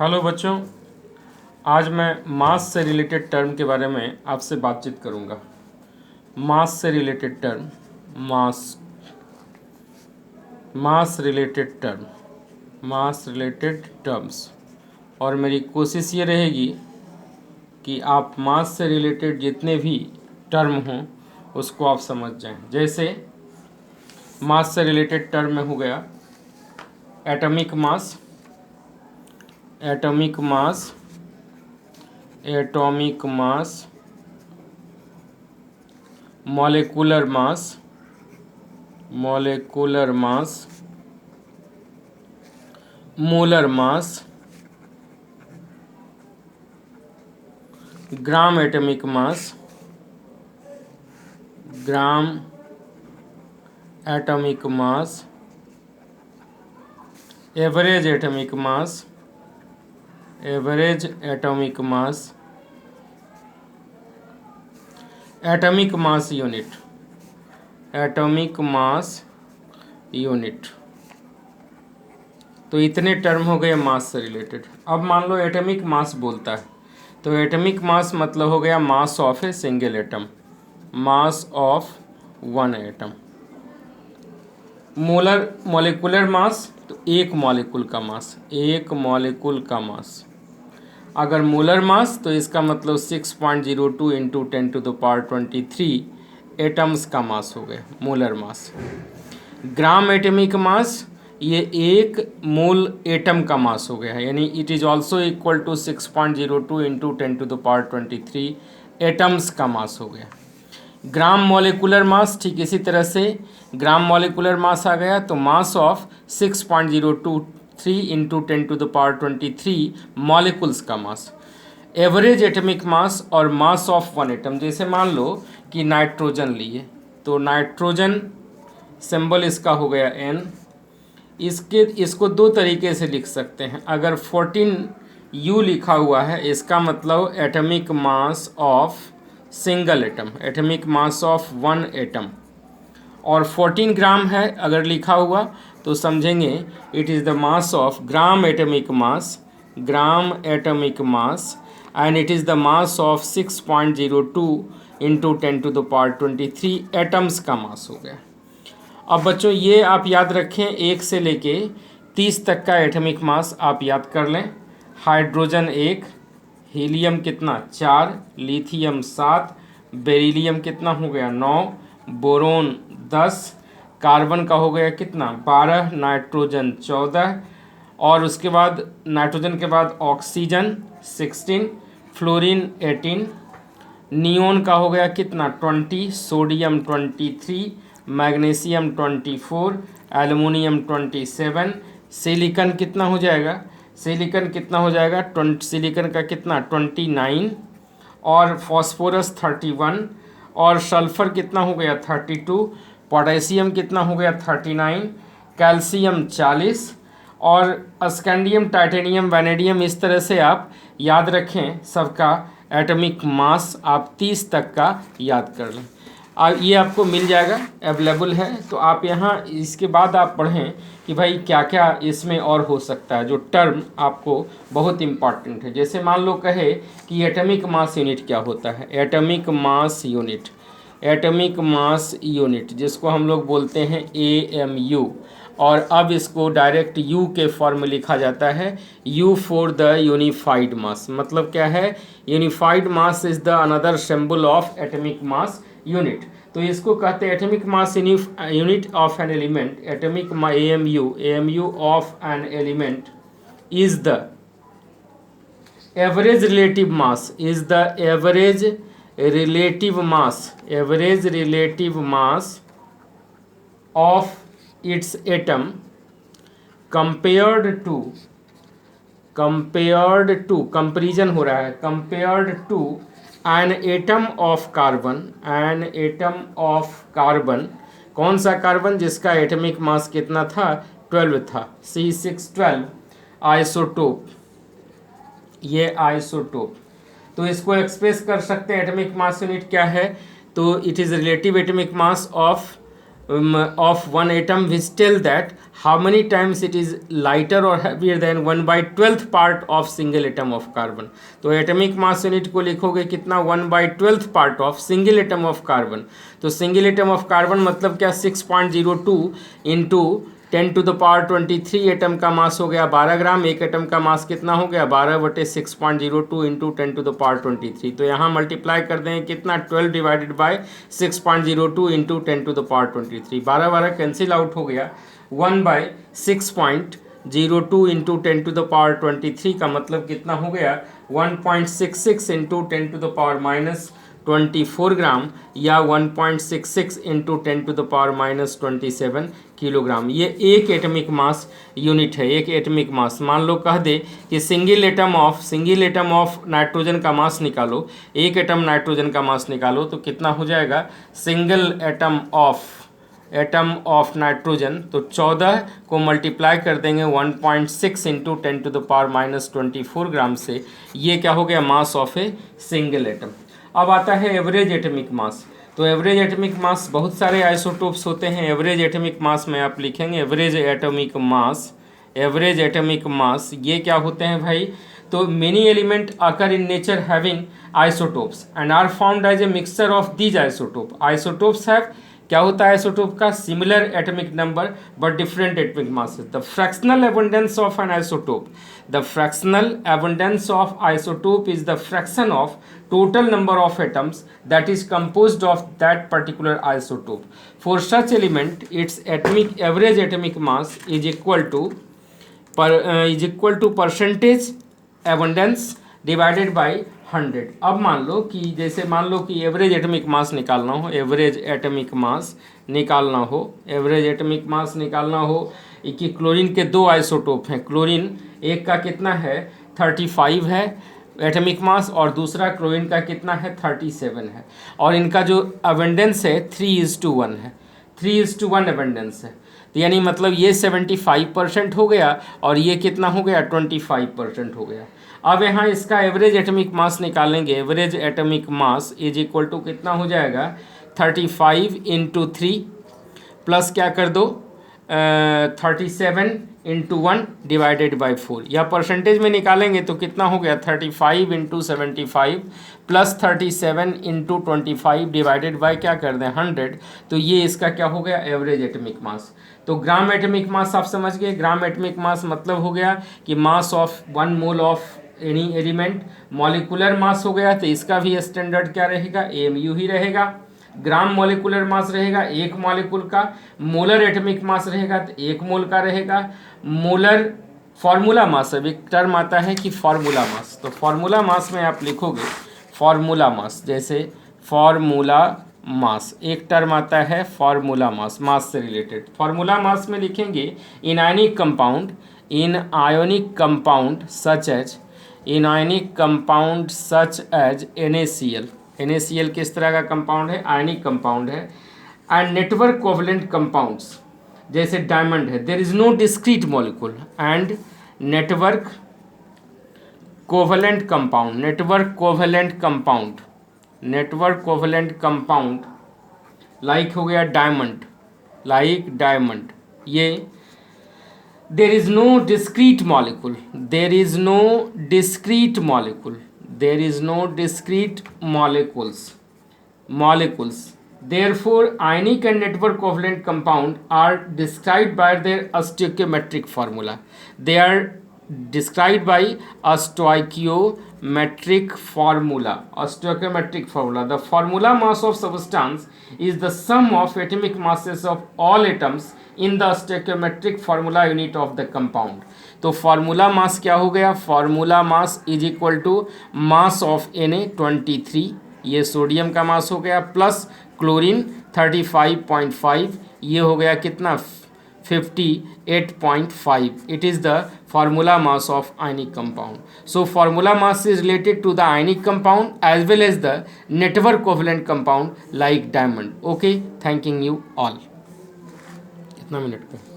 Hello बच्चों, आज मैं मास से रिलेटेड टर्म के बारे में आपसे बातचीत करूंगा। मास से रिलेटेड टर्म, मास रिलेटेड टर्म्स। और मेरी कोशिश ये रहेगी कि आप मास से रिलेटेड जितने भी टर्म हों उसको आप समझ जाएं। जैसे मास से रिलेटेड टर्म में हो गया atomic mass, molecular mass, molar mass, gram atomic mass, average atomic mass, atomic mass unit. तो इतने टर्म हो गए मास से रिलेटेड। अब मान लो एटॉमिक मास बोलता है तो एटॉमिक मास मतलब हो गया mass of a single atom, mass of one atom. Molecular mass तो एक मॉलिक्यूल का मास, अगर मोलर मास तो इसका मतलब 6.02 इंटू 10⁻23 एटम्स का मास हो गया molar mass. Gram atomic mass ये एक मोल एटम का मास हो गया है, यानी it is also equal to 6.02 into 10⁻23 atoms का मास हो गया। ग्राम मॉलिक्यूलर मास ठीक इसी तरह से ग्राम मॉलिक्यूलर मास आ गया तो मास ऑफ 6.023 इंटू 10⁻23 मॉलिक्यूल्स का मास। एवरेज एटॉमिक मास और मास ऑफ वन एटम, जैसे मान लो कि नाइट्रोजन लिए तो नाइट्रोजन सिंबल इसका हो गया N। इसको दो तरीके से लिख सकते हैं। अगर 14U लिखा हुआ है इसका मतलब atomic mass of single atom, atomic mass of one atom. और 14 ग्राम है अगर लिखा हुआ तो समझेंगे it is the mass of gram atomic mass and it is the mass of 6.02 into 10⁻23 atoms का मास हो गया। अब बच्चों ये आप याद रखें, 1 से लेके 30 तक का एटॉमिक मास आप याद कर लें। हाइड्रोजन 1, हीलियम कितना 4, लिथियम 7, बेरिलियम कितना हो गया 9, बोरोन 10, कार्बन का हो गया कितना 12, नाइट्रोजन 14, और उसके बाद नाइट्रोजन के बाद ऑक्सीजन 16, फ्लोरीन 18, नियोन का हो गया कितना 20, सोडियम 23, मैग्नीशियम 24, एल्युमिनियम 27, सिलिकॉन कितना हो जाएगा, सिलिकॉन का कितना 29, और फॉस्फोरस 31, और सल्फर कितना हो गया 32, पोटेशियम कितना हो गया 39, कैल्शियम 40, और स्कैंडियम, टाइटेनियम, वैनेडियम। इस तरह से आप याद रखें सबका एटॉमिक मास आप 30 तक का याद कर लें। ये आपको मिल जाएगा, अवेलेबल है। तो आप यहाँ इसके बाद आप पढ़ें कि भाई क्या क्या इसमें और हो सकता है, जो टर्म आपको बहुत इम्पॉर्टेंट है। जैसे मान लो कहे कि एटॉमिक मास यूनिट क्या होता है, एटॉमिक मास यूनिट जिसको हम लोग बोलते हैं AMU, और अब इसको डायरेक्ट U के फॉर्म में लिखा जाता है, U फॉर द यूनिफाइड मास। मतलब क्या है, unified mass is the another symbol of atomic mass unit. तो इसको कहते हैं atomic mass unit of an element. Atomic AMU of an element is the average relative mass of its atom compared to comparison हो रहा है, compared to an atom of carbon, कौन सा carbon जिसका एटॉमिक मास कितना था 12 था, C612 isotope, ये आइसोटोप। तो इसको एक्सप्रेस कर सकते हैं एटॉमिक मास यूनिट क्या है, तो it is relative atomic mass of one atom which tell that how many times it is lighter or heavier than 1/12 part of single atom of carbon. तो atomic mass unit को लिखोगे कितना, 1/12 part of single atom of carbon. तो single atom of carbon मतलब क्या, 6.02 into 10⁻23 atom का mass हो गया 12 ग्राम. एक एटम का मास कितना हो गया, 12/6.02 इंटू 10⁻23. तो यहाँ मल्टीप्लाई कर देंगे कितना, 12 divided by 6.02 into 10⁻23. 12 cancel out हो गया. 1/6.02 इंटू 10⁻23 का मतलब कितना हो गया, 1.66 इंटू 10⁻⁻24 ग्राम या 1.66 इंटू 10⁻⁻27 किलोग्राम. ये एक एटमिक मास यूनिट है, एक एटमिक मास. मान लो कह दे कि सिंगल एटम ऑफ नाइट्रोजन का मास निकालो, एक एटम नाइट्रोजन का मास निकालो, तो कितना हो जाएगा, सिंगल एटम ऑफ नाइट्रोजन. तो 14 को मल्टीप्लाई कर देंगे 1.6 इंटू 10⁻⁻24 ग्राम से. ये क्या हो गया, mass of a single atom. अब आता है एवरेज एटमिक मास. तो एवरेज एटमिक मास, बहुत सारे आइसोटोप्स होते हैं. एवरेज एटमिक मास में आप लिखेंगे एवरेज एटमिक मास. ये क्या होते हैं भाई, तो many element occur in nature having isotopes and are found as a mixture of these isotope. Isotopes have, क्या होता है आइसोटोप का, similar atomic number but different atomic masses. The fractional abundance of an isotope, the fractional abundance of isotope is the fraction of total number of atoms that is composed of that particular isotope. For such element, its average atomic mass is equal to percentage abundance divided by 100. अब मान लो कि average atomic मास निकालना हो, average atomic मास निकालना हो कि chlorine के दो आइसोटोप हैं. क्लोरीन एक का कितना है, 35 है एटमिक मास, और दूसरा क्लोरीन का कितना है, 37 है. और इनका जो अबंडेंस है 3:1 है, 3:1 अबंडेंस है. तो यानी मतलब ये 75% हो गया और ये कितना हो गया, 25% हो गया. अब यहाँ इसका एवरेज एटमिक मास निकालेंगे. Average atomic mass is equal to कितना हो जाएगा, 35 इंटू 3 प्लस क्या कर दो, 37 इंटू 1 डिवाइडेड बाई 4. या परसेंटेज में निकालेंगे तो कितना हो गया, 35 into 75 plus 37 into 25 divided by क्या कर दें, 100. तो ये इसका क्या हो गया, एवरेज एटमिक मास. तो ग्राम एटमिक मास आप समझ गए. ग्राम एटमिक मास मतलब हो गया कि mass of 1 mole of any element. Molecular mass हो गया तो इसका भी स्टैंडर्ड क्या रहेगा, AMU ही रहेगा. ग्राम मॉलिकुलर मास रहेगा एक मॉलिक्यूल का. मोलर एटमिक मास रहेगा तो 1 मोल का रहेगा. मोलर फार्मूला मास, अब एक टर्म आता है कि फार्मूला मास. तो फार्मूला मास में आप लिखोगे फार्मूला मास, जैसे फार्मूला मास एक टर्म आता है फार्मूला मास, मास से रिलेटेड. फार्मूला मास में लिखेंगे in ionic compound such as NaCl. NaCl किस तरह का कंपाउंड है, आयनिक कंपाउंड है. एंड नेटवर्क कोवलेंट कंपाउंड्स जैसे डायमंड है, there is no discrete molecule. And network covalent compound like हो गया डायमंड, ये there is no discrete molecules. Therefore, ionic and network covalent compound are described by their stoichiometric formula. They are described by a stoichiometric formula. The formula mass of substance is the sum of atomic masses of all atoms in the stoichiometric formula unit of the compound. तो formula mass क्या हो गया, formula mass is equal to mass of Na23, ये sodium का mass हो गया, plus chlorine 35.5, ये हो गया कितना 58.5. It is the formula mass of ionic compound. So formula mass is related to the ionic compound as well as the network covalent compound like diamond. Okay, thanking you all. कितना minute का